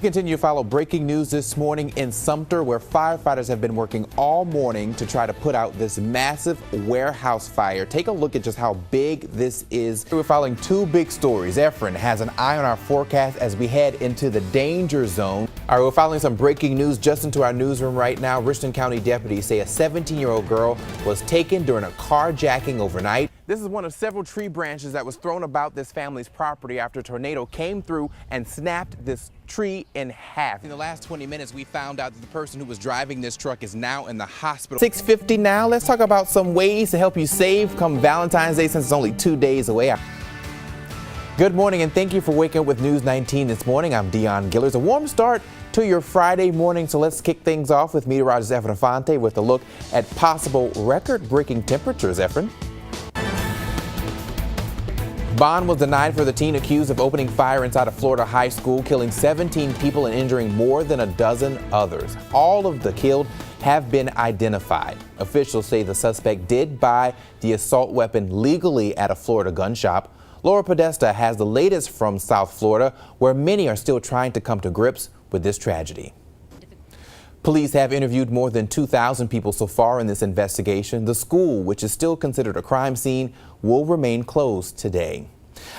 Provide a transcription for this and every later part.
Continue to follow breaking news this morning in Sumter, where firefighters have been working all morning to try to put out this massive warehouse fire. Take a look at just how big this is. We're following two big stories. Efren has an eye on our forecast as we head into the danger zone. All right, we're following some breaking news just into our newsroom right now. Richland County deputies say a 17-year-old girl was taken during a carjacking overnight. This is one of several tree branches that was thrown about this family's property after a tornado came through and snapped this tree in half. In the last 20 minutes, we found out that the person who was driving this truck is now in the hospital. 6:50 now. Let's talk about some ways to help you save come Valentine's Day, since it's only 2 days away. Good morning, and thank you for waking up with News 19 this morning. I'm Deon Guillory. It's a warm start to your Friday morning, so let's kick things off with meteorologist Efren Infante with a look at possible record-breaking temperatures. Efren. Bond was denied for the teen accused of opening fire inside a Florida high school, killing 17 people and injuring more than a dozen others. All of the killed have been identified. Officials say the suspect did buy the assault weapon legally at a Florida gun shop. Laura Podesta has the latest from South Florida, where many are still trying to come to grips with this tragedy. Police have interviewed more than 2,000 people so far in this investigation. The school, which is still considered a crime scene, will remain closed today.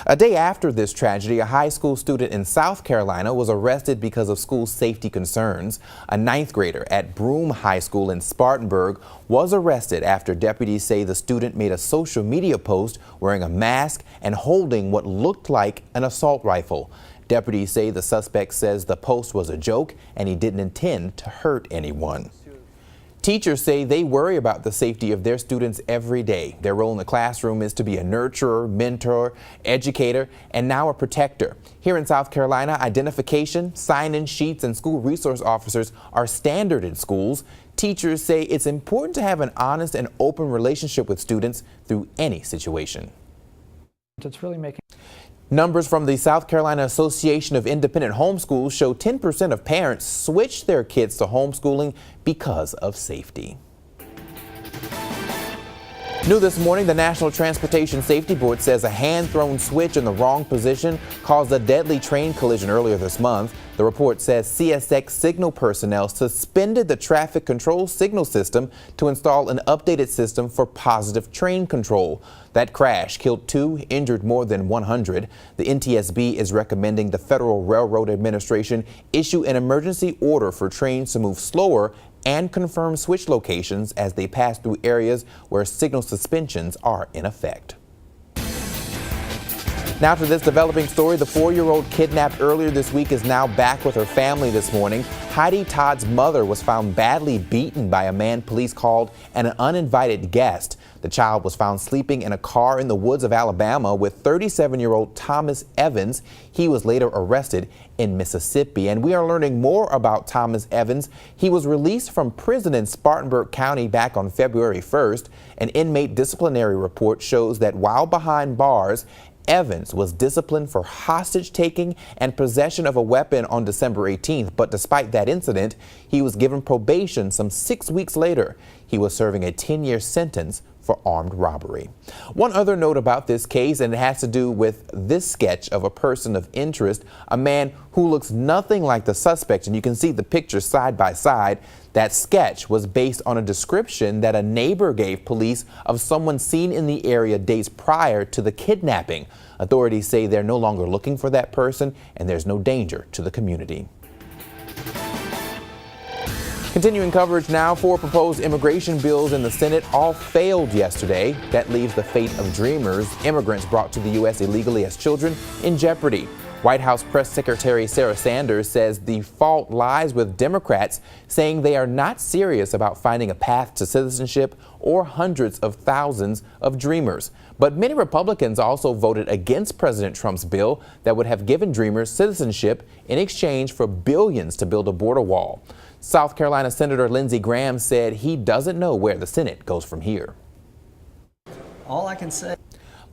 A day after this tragedy, a high school student in South Carolina was arrested because of school safety concerns. A 9th grader at Broome High School in Spartanburg was arrested after deputies say the student made a social media post wearing a mask and holding what looked like an assault rifle. Deputies say the suspect says the post was a joke and he didn't intend to hurt anyone. Teachers say they worry about the safety of their students every day. Their role in the classroom is to be a nurturer, mentor, educator, and now a protector. Here in South Carolina, identification, sign-in sheets, and school resource officers are standard in schools. Teachers say it's important to have an honest and open relationship with students through any situation. It's really making Numbers from the South Carolina Association of Independent Homeschools show 10% of parents switch their kids to homeschooling because of safety. New this morning, the National Transportation Safety Board says a hand-thrown switch in the wrong position caused a deadly train collision earlier this month. The report says CSX signal personnel suspended the traffic control signal system to install an updated system for positive train control. That crash killed 2, injured more than 100. The NTSB is recommending the Federal Railroad Administration issue an emergency order for trains to move slower and confirm switch locations as they pass through areas where signal suspensions are in effect. Now to this developing story. The 4-year-old kidnapped earlier this week is now back with her family this morning. Heidi Todd's mother was found badly beaten by a man police called an uninvited guest. The child was found sleeping in a car in the woods of Alabama with 37-year-old Thomas Evans. He was later arrested in Mississippi. And we are learning more about Thomas Evans. He was released from prison in Spartanburg County back on February 1st. An inmate disciplinary report shows that while behind bars, Evans was disciplined for hostage-taking and possession of a weapon on December 18th, but despite that incident, he was given probation some 6 weeks later. He was serving a 10-year sentence for armed robbery. One other note about this case, and it has to do with this sketch of a person of interest, a man who looks nothing like the suspect, and you can see the pictures side by side. That sketch was based on a description that a neighbor gave police of someone seen in the area days prior to the kidnapping. Authorities say they're no longer looking for that person and there's no danger to the community. Continuing coverage now. 4 proposed immigration bills in the Senate all failed yesterday. That leaves the fate of dreamers, immigrants brought to the U.S. illegally as children, in jeopardy. White House Press Secretary Sarah Sanders says the fault lies with Democrats, saying they are not serious about finding a path to citizenship or hundreds of thousands of dreamers. But many Republicans also voted against President Trump's bill that would have given dreamers citizenship in exchange for billions to build a border wall. South Carolina Senator Lindsey Graham said he doesn't know where the Senate goes from here. All I can say.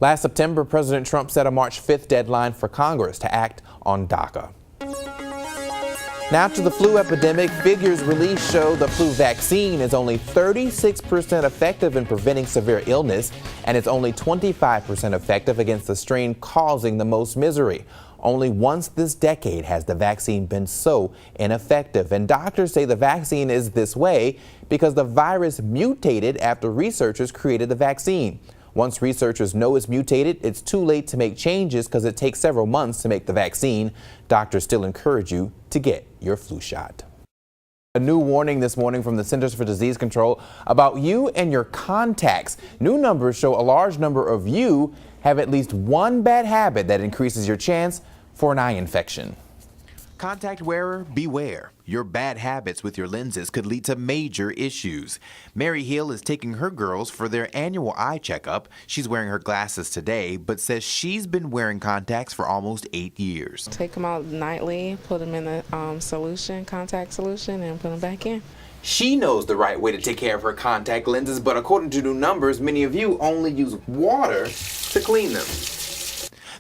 Last September, President Trump set a March 5th deadline for Congress to act on DACA. Now to the flu epidemic. Figures released show the flu vaccine is only 36% effective in preventing severe illness, and it's only 25% effective against the strain causing the most misery. Only once this decade has the vaccine been so ineffective, and doctors say the vaccine is this way because the virus mutated after researchers created the vaccine. Once researchers know it's mutated, it's too late to make changes because it takes several months to make the vaccine. Doctors still encourage you to get your flu shot. A new warning this morning from the Centers for Disease Control about you and your contacts. New numbers show a large number of you have at least one bad habit that increases your chance for an eye infection. Contact wearer, beware. Your bad habits with your lenses could lead to major issues. Mary Hill is taking her girls for their annual eye checkup. She's wearing her glasses today, but says she's been wearing contacts for almost 8 years. Take them out nightly, put them in the contact solution, and put them back in. She knows the right way to take care of her contact lenses, but according to new numbers, many of you only use water to clean them.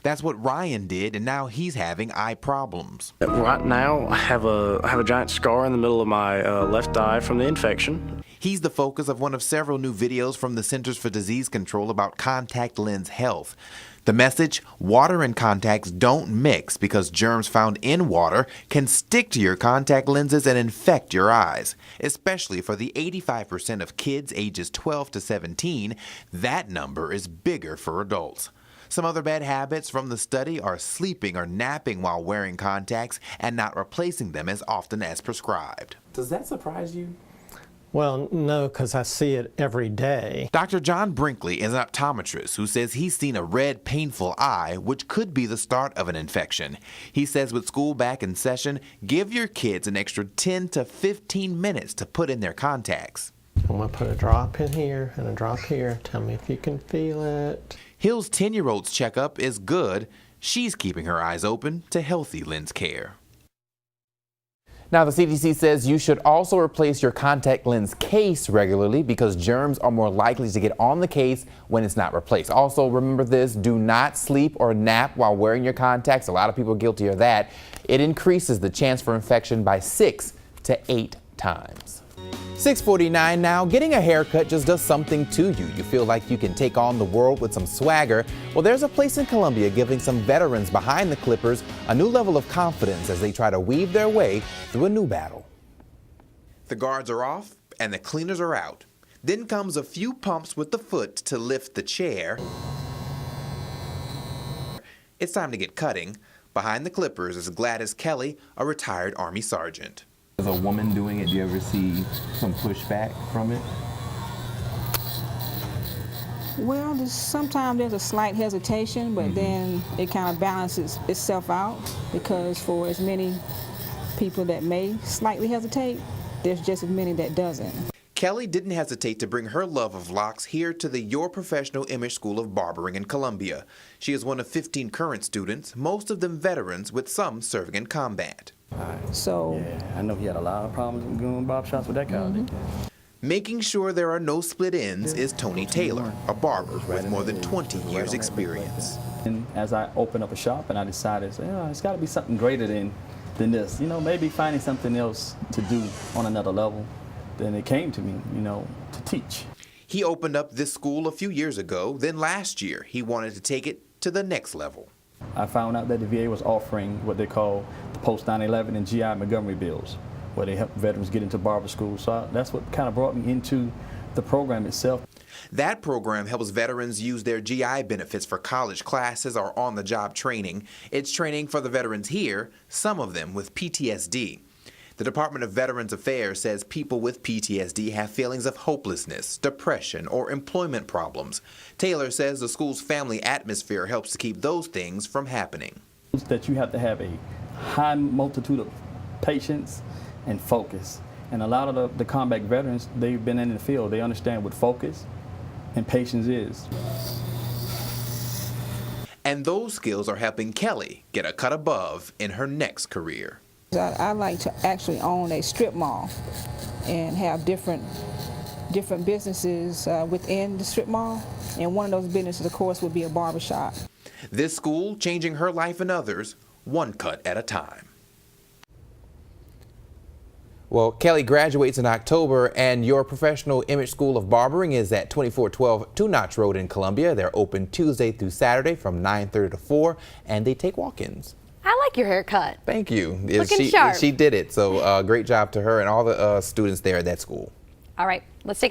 That's what Ryan did, and now he's having eye problems. Right now, I have a giant scar in the middle of my left eye from the infection. He's the focus of one of several new videos from the Centers for Disease Control about contact lens health. The message: water and contacts don't mix because germs found in water can stick to your contact lenses and infect your eyes. Especially for the 85% of kids ages 12 to 17, that number is bigger for adults. Some other bad habits from the study are sleeping or napping while wearing contacts and not replacing them as often as prescribed. Does that surprise you? Well, no, because I see it every day. Dr. John Brinkley is an optometrist who says he's seen a red, painful eye, which could be the start of an infection. He says with school back in session, give your kids an extra 10 to 15 minutes to put in their contacts. I'm going to put a drop in here and a drop here. Tell me if you can feel it. Hill's 10-year-old's checkup is good. She's keeping her eyes open to healthy lens care. Now, the CDC says you should also replace your contact lens case regularly because germs are more likely to get on the case when it's not replaced. Also, remember this: do not sleep or nap while wearing your contacts. A lot of people are guilty of that. It increases the chance for infection by 6 to 8 times. 6:49 now. Getting a haircut just does something to you. You feel like you can take on the world with some swagger. Well, there's a place in Columbia giving some veterans behind the clippers a new level of confidence as they try to weave their way through a new battle. The guards are off and the cleaners are out. Then comes a few pumps with the foot to lift the chair. It's time to get cutting. Behind the clippers is Gladys Kelly, a retired Army sergeant. As a woman doing it, do you ever see some pushback from it? Well, sometimes there's a slight hesitation, but then it kind of balances itself out because for as many people that may slightly hesitate, there's just as many that doesn't. Kelly didn't hesitate to bring her love of locks here to the Your Professional Image School of Barbering in Columbia. She is one of 15 current students, most of them veterans with some serving in combat. So Yeah, I know he had a lot of problems doing barber shops with that guy. Making sure there are no split ends is Tony Taylor, a barber with more than 20 years experience. And as I opened up a shop and I decided, it's got to be something greater than this. Maybe finding something else to do on another level. Then it came to me, to teach. He opened up this school a few years ago. Then last year, he wanted to take it to the next level. I found out that the VA was offering what they call the post 9/11 and GI Montgomery bills, where they help veterans get into barber school. So that's what kind of brought me into the program itself. That program helps veterans use their GI benefits for college classes or on-the-job training. It's training for the veterans here, some of them with PTSD. The Department of Veterans Affairs says people with PTSD have feelings of hopelessness, depression, or employment problems. Taylor says the school's family atmosphere helps to keep those things from happening. That you have to have a high multitude of patience and focus. And a lot of the combat veterans, they've been in the field. They understand what focus and patience is. And those skills are helping Kelly get a cut above in her next career. I like to actually own a strip mall and have different businesses within the strip mall. And one of those businesses, of course, would be a barbershop. This school changing her life and others, one cut at a time. Well, Kelly graduates in October, and your professional image school of barbering is at 2412 Two Notch Road in Columbia. They're open Tuesday through Saturday from 9:30 to 4, and they take walk-ins. I like your haircut. Thank you. Looking sharp. She did it, so great job to her and all the students there at that school. All right, let's take a